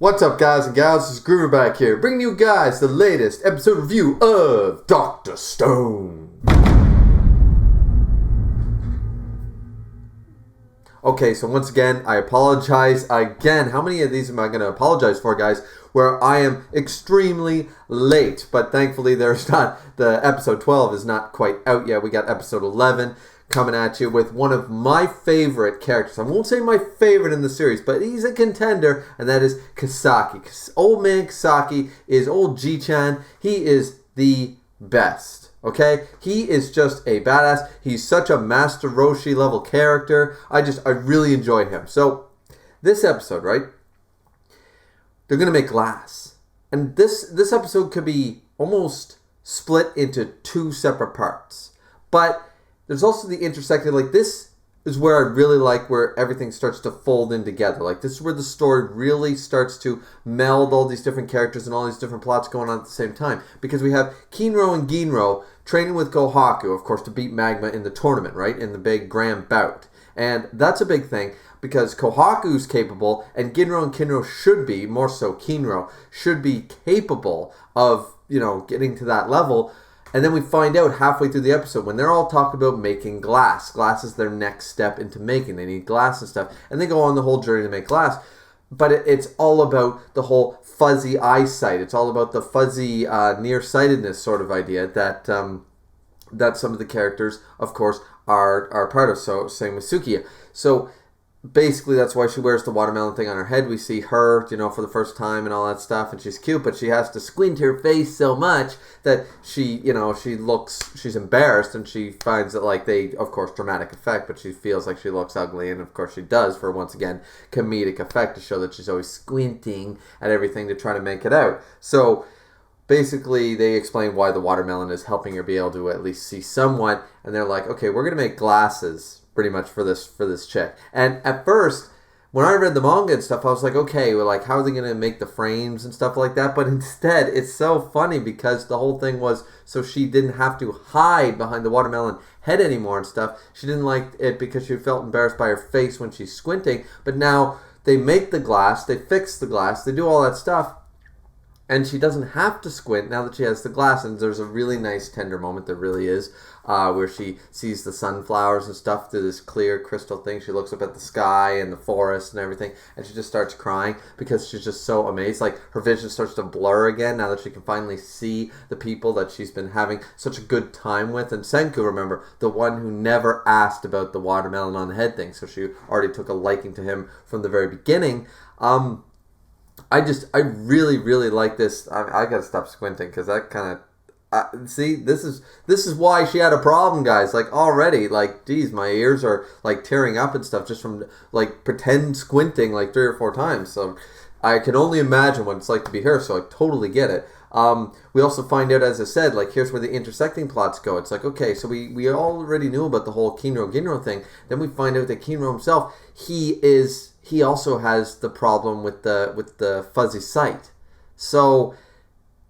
What's up, guys and gals? This is Griever back here, bringing you guys the latest episode review of Dr. Stone. Okay, so once again, I apologize again. How many of these am I going to apologize for, guys? Where I am extremely late, but thankfully there's not, the episode 12 is not quite out yet. We got episode 11 coming at you with one of my favorite characters. I won't say my favorite in the series, but he's a contender, and that is Kisaki. Old man Kisaki is old G-chan. He is the best, okay? He is just a badass. He's such a Master Roshi level character. I really enjoy him. So, this episode, right? They're going to make glass. And this episode could be almost split into two separate parts. But there's also the intersecting, like this is where I really like where everything starts to fold in together. Like this is where the story really starts to meld all these different characters and all these different plots going on at the same time. Because we have Kinro and Ginro training with Kohaku, of course, to beat Magma in the tournament, right? In the big grand bout. And that's a big thing because Kohaku's capable and Ginro and Kinro should be, more so Kinro, should be capable of, getting to that level. And then we find out halfway through the episode when they're all talking about making glass. Glass is their next step into making. They need glass and stuff. And they go on the whole journey to make glass. But it's all about the whole fuzzy eyesight. It's all about the fuzzy nearsightedness sort of idea that that some of the characters, of course, are part of. So same with Sukiya. So basically, that's why she wears the watermelon thing on her head. We see her, for the first time and all that stuff, and she's cute, but she has to squint her face so much that she's embarrassed, and she finds that, of course, dramatic effect, but she feels like she looks ugly, and of course she does for, once again, comedic effect to show that she's always squinting at everything to try to make it out. So, basically, they explain why the watermelon is helping her be able to at least see somewhat, and they're like, okay, we're going to make glasses pretty much for this chick. And at first, when I read the manga and stuff, I was like, okay, how are they going to make the frames and stuff like that? But instead, it's so funny because the whole thing was so she didn't have to hide behind the watermelon head anymore and stuff. She didn't like it because she felt embarrassed by her face when she's squinting. But now they make the glass, they fix the glass, they do all that stuff. And she doesn't have to squint now that she has the glass. And there's a really nice tender moment, there really is, where she sees the sunflowers and stuff through this clear crystal thing. She looks up at the sky and the forest and everything, and she just starts crying because she's just so amazed. Like, her vision starts to blur again now that she can finally see the people that she's been having such a good time with. And Senku, remember, the one who never asked about the watermelon on the head thing, so she already took a liking to him from the very beginning. I really, really like this. I gotta stop squinting because that kind of, see, this is why she had a problem, guys. Like, already, geez, my ears are, tearing up and stuff just from, pretend squinting, 3 or 4 times. So, I can only imagine what it's like to be her, so I totally get it. We also find out, as I said, here's where the intersecting plots go. It's okay, so we already knew about the whole Kinro-Ginro thing. Then we find out that Kinro himself, he also has the problem with the fuzzy sight. So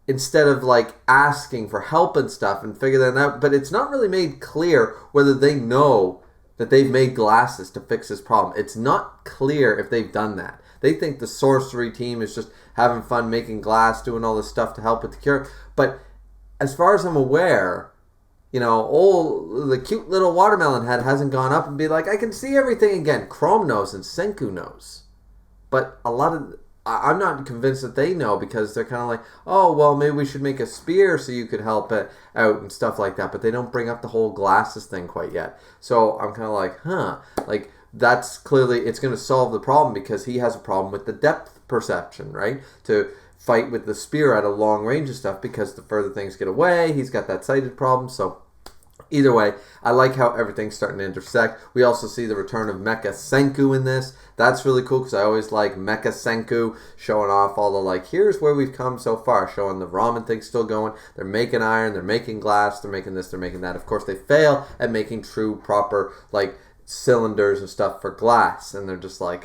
instead of asking for help and stuff and figure that out, but it's not really made clear whether they know that they've made glasses to fix this problem. It's not clear if they've done that. They think the sorcery team is just having fun making glass, doing all this stuff to help with the cure. But as far as I'm aware, the cute little watermelon head hasn't gone up and be like, I can see everything again. Chrome knows and Senku knows. But I'm not convinced that they know because they're kind of like, oh, well, maybe we should make a spear so you could help it out and stuff like that. But they don't bring up the whole glasses thing quite yet. So I'm kind of like, that's clearly, it's going to solve the problem because he has a problem with the depth perception, right? To fight with the spear at a long range and stuff because the further things get away, he's got that sighted problem. So either way, I like how everything's starting to intersect. We also see the return of Mecha Senku in this. That's really cool because I always like Mecha Senku showing off all the here's where we've come so far, showing the ramen thing still going. They're making iron, they're making glass, they're making this, they're making that. Of course, they fail at making true, proper, cylinders and stuff for glass, and they're just it's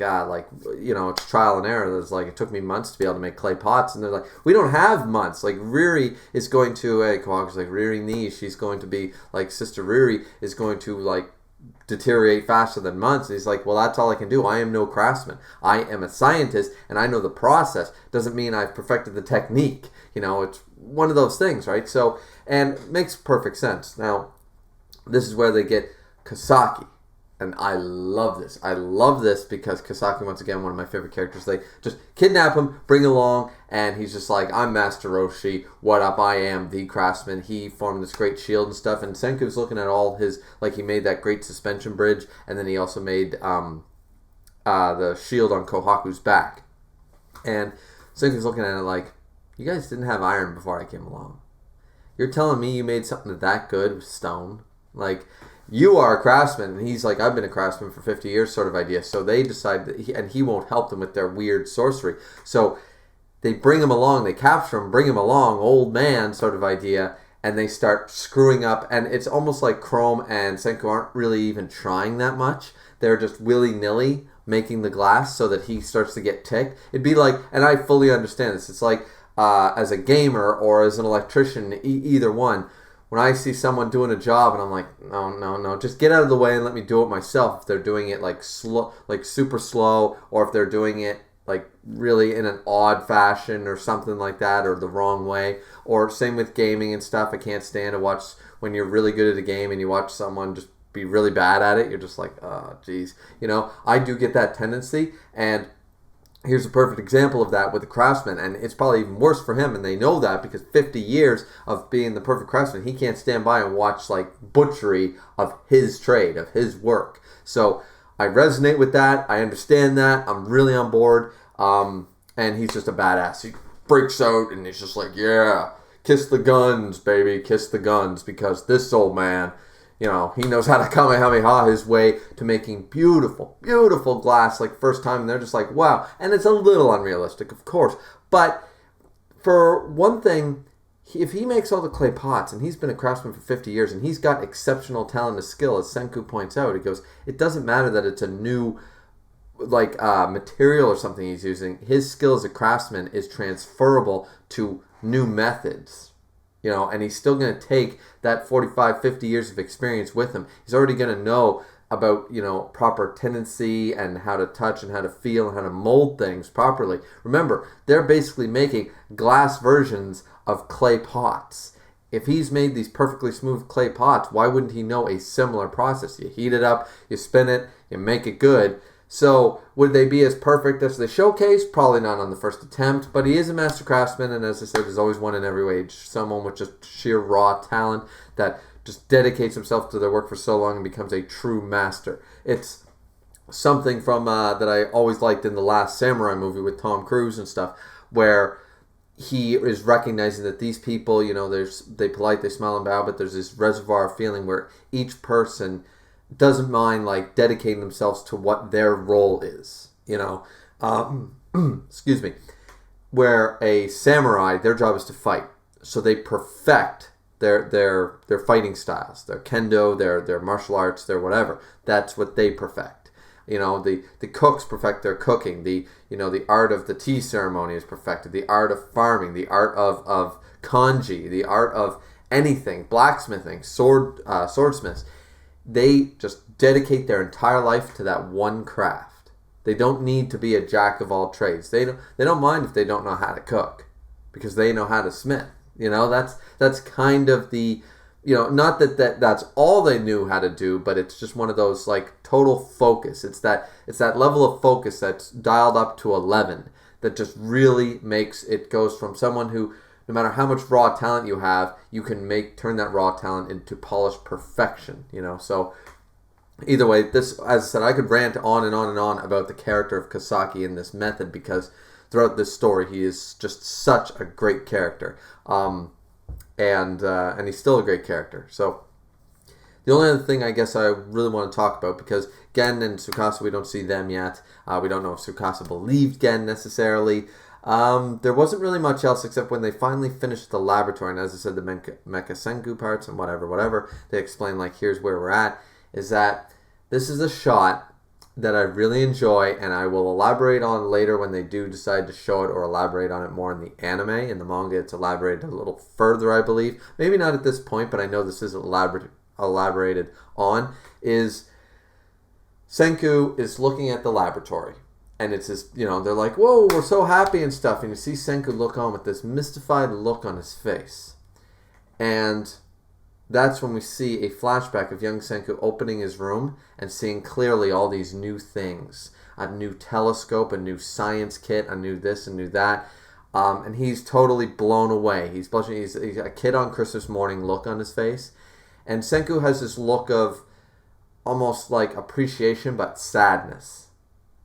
trial and error. There's it took me months to be able to make clay pots, and they're like, we don't have months. Riri is going to Kawaku's Riri ni, she's going to be Sister Riri is going to deteriorate faster than months. And he's like, well, that's all I can do. I am no craftsman. I am a scientist, and I know the process. Doesn't mean I've perfected the technique. It's one of those things, right? So, and it makes perfect sense. Now, this is where they get Kasaki. And I love this. I love this because Kasaki, once again, one of my favorite characters. They just kidnap him, bring him along, and he's just like, I'm Master Roshi. What up? I am the craftsman. He formed this great shield and stuff. And Senku's looking at all his, like, he made that great suspension bridge, and then he also made the shield on Kohaku's back. And Senku's looking at it like, you guys didn't have iron before I came along. You're telling me you made something that good with stone? Like, you are a craftsman. And he's like, I've been a craftsman for 50 years sort of idea. So they decide that he won't help them with their weird sorcery. So they bring him along, they capture him, bring him along, old man sort of idea, and they start screwing up. And it's almost like Chrome and Senku aren't really even trying that much. They're just willy-nilly making the glass so that he starts to get ticked. It'd be like, and I fully understand this, it's like as a gamer or as an electrician, either one, when I see someone doing a job and I'm like, no, just get out of the way and let me do it myself. If they're doing it like slow, like super slow, or if they're doing it like really in an odd fashion or something like that, or the wrong way, or same with gaming and stuff. I can't stand to watch when you're really good at a game and you watch someone just be really bad at it. You're just like, oh, geez. I do get that tendency, and here's a perfect example of that with the craftsman, and it's probably even worse for him, and they know that because 50 years of being the perfect craftsman, he can't stand by and watch like butchery of his trade, of his work. So I resonate with that. I understand that. I'm really on board. And he's just a badass. He breaks out and he's just like, yeah, kiss the guns, baby, kiss the guns, because this old man, he knows how to Kamehameha his way to making beautiful, beautiful glass like first time. And they're just like, wow. And it's a little unrealistic, of course. But for one thing, if he makes all the clay pots, and he's been a craftsman for 50 years, and he's got exceptional talent and skill, as Senku points out, he goes, it doesn't matter that it's a new material or something he's using. His skill as a craftsman is transferable to new methods. And he's still going to take that 45, 50 years of experience with him. He's already going to know about, proper tendency and how to touch and how to feel and how to mold things properly. Remember, they're basically making glass versions of clay pots. If he's made these perfectly smooth clay pots, why wouldn't he know a similar process? You heat it up, you spin it, you make it good. So, would they be as perfect as they showcase? Probably not on the first attempt, but he is a master craftsman, and as I said, there's always one in every age. Someone with just sheer raw talent that just dedicates himself to their work for so long and becomes a true master. It's something from that I always liked in The Last Samurai movie with Tom Cruise and stuff, where he is recognizing that these people, they polite, they smile and bow, but there's this reservoir of feeling where each person doesn't mind like dedicating themselves to what their role is, excuse me, where a samurai, their job is to fight, so they perfect their fighting styles, their kendo, their martial arts, their whatever. That's what they perfect. The cooks perfect their cooking. The art of the tea ceremony is perfected. The art of farming, the art of kanji, the art of anything, blacksmithing, swordsmiths. They just dedicate their entire life to that one craft. They don't need to be a jack of all trades. They don't mind if they don't know how to cook, because they know how to smith. That's kind of the, not that's all they knew how to do, but it's just one of those like total focus. It's that level of focus that's dialed up to 11 that just really makes it goes from someone who, no matter how much raw talent you have, you can turn that raw talent into polished perfection, So either way, this, as I said, I could rant on and on and on about the character of Kasaki in this method, because throughout this story, he is just such a great character. And he's still a great character. So the only other thing I guess I really want to talk about, because Gen and Tsukasa, we don't see them yet. We don't know if Tsukasa believed Gen necessarily. There wasn't really much else except when they finally finished the laboratory, and as I said, the Mecha Senku parts and whatever, they explain like, here's where we're at, is that this is a shot that I really enjoy, and I will elaborate on later when they do decide to show it or elaborate on it more in the anime. In the manga, it's elaborated a little further, I believe. Maybe not at this point, but I know this is elaborated on, is Senku is looking at the laboratory. And it's this, they're like, whoa, we're so happy and stuff. And you see Senku look on with this mystified look on his face. And that's when we see a flashback of young Senku opening his room and seeing clearly all these new things. A new telescope, a new science kit, a new this, a new that. And he's totally blown away. He's blushing. He's a kid on Christmas morning look on his face. And Senku has this look of almost like appreciation but sadness.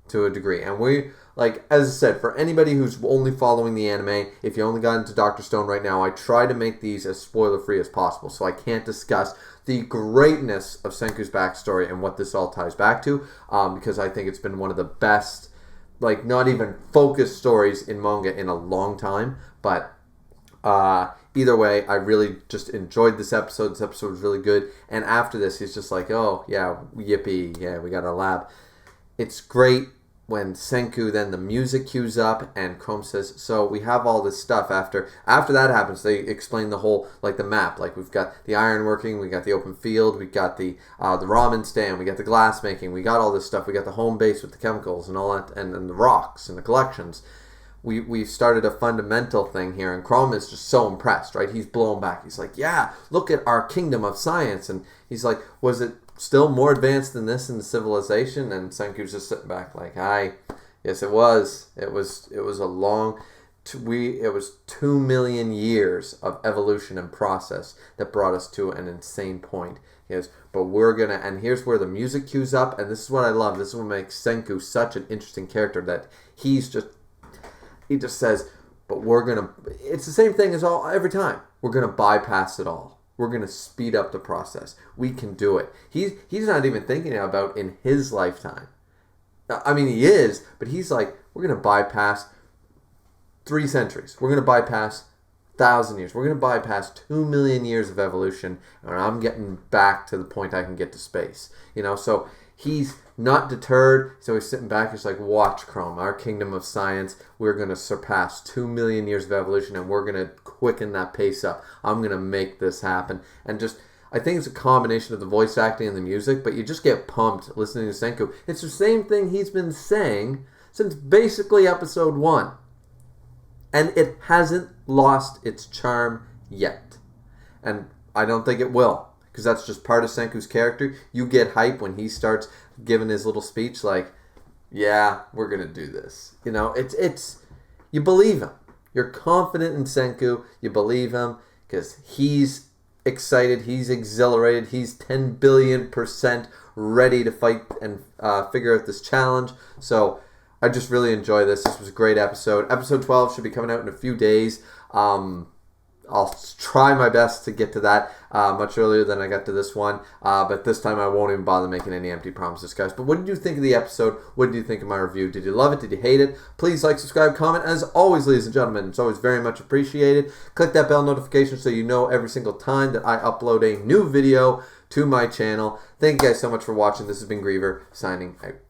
To a degree. And we, as I said, for anybody who's only following the anime, if you only got into Dr. Stone right now, I try to make these as spoiler-free as possible, so I can't discuss the greatness of Senku's backstory and what this all ties back to, because I think it's been one of the best, not even focused stories in manga in a long time, but either way, I really just enjoyed this episode. This episode was really good, and after this, he's just like, oh, yeah, yippee, yeah, we got our lab. It's great. When Senku, then the music cues up and Chrome says, so we have all this stuff. After that happens, they explain the whole, the map. We've got the iron working, we got the open field, we got the ramen stand, we got the glass making, we got all this stuff. We got the home base with the chemicals and all that, and the rocks and the collections. We've started a fundamental thing here, and Chrome is just so impressed, right? He's blown back. He's like, yeah, look at our kingdom of science. And he's like, was it still more advanced than this in the civilization? And Senku's just sitting back like, hi, yes, it was. It was a long, it was 2 million years of evolution and process that brought us to an insane point. He goes, but we're gonna, and here's where the music cues up, and this is what I love. This is what makes Senku such an interesting character, that he just says, but we're gonna, it's the same thing as every time. We're gonna bypass it all. We're going to speed up the process. We can do it. He's not even thinking about in his lifetime. I mean, he is, but he's like, we're going to bypass 3 centuries. We're going to bypass 1,000 years. We're going to bypass 2 million years of evolution, and I'm getting back to the point I can get to space. So he's not deterred, so he's sitting back. He's like, watch, Chrome, our kingdom of science, we're going to surpass 2 million years of evolution, and we're going to quicken that pace up. I'm going to make this happen. And I think it's a combination of the voice acting and the music, but you just get pumped listening to Senku. It's the same thing he's been saying since basically episode 1. And it hasn't lost its charm yet. And I don't think it will, because that's just part of Senku's character. You get hype when he starts giving his little speech like, yeah, we're going to do this. It's you believe him. You're confident in Senku. You believe him because he's excited. He's exhilarated. He's 10 billion% ready to fight and figure out this challenge. So I just really enjoy this. This was a great episode. Episode 12 should be coming out in a few days. I'll try my best to get to that much earlier than I got to this one. But this time I won't even bother making any empty promises, guys. But what did you think of the episode? What did you think of my review? Did you love it? Did you hate it? Please like, subscribe, comment. As always, ladies and gentlemen, it's always very much appreciated. Click that bell notification so you know every single time that I upload a new video to my channel. Thank you guys so much for watching. This has been Griever, signing out.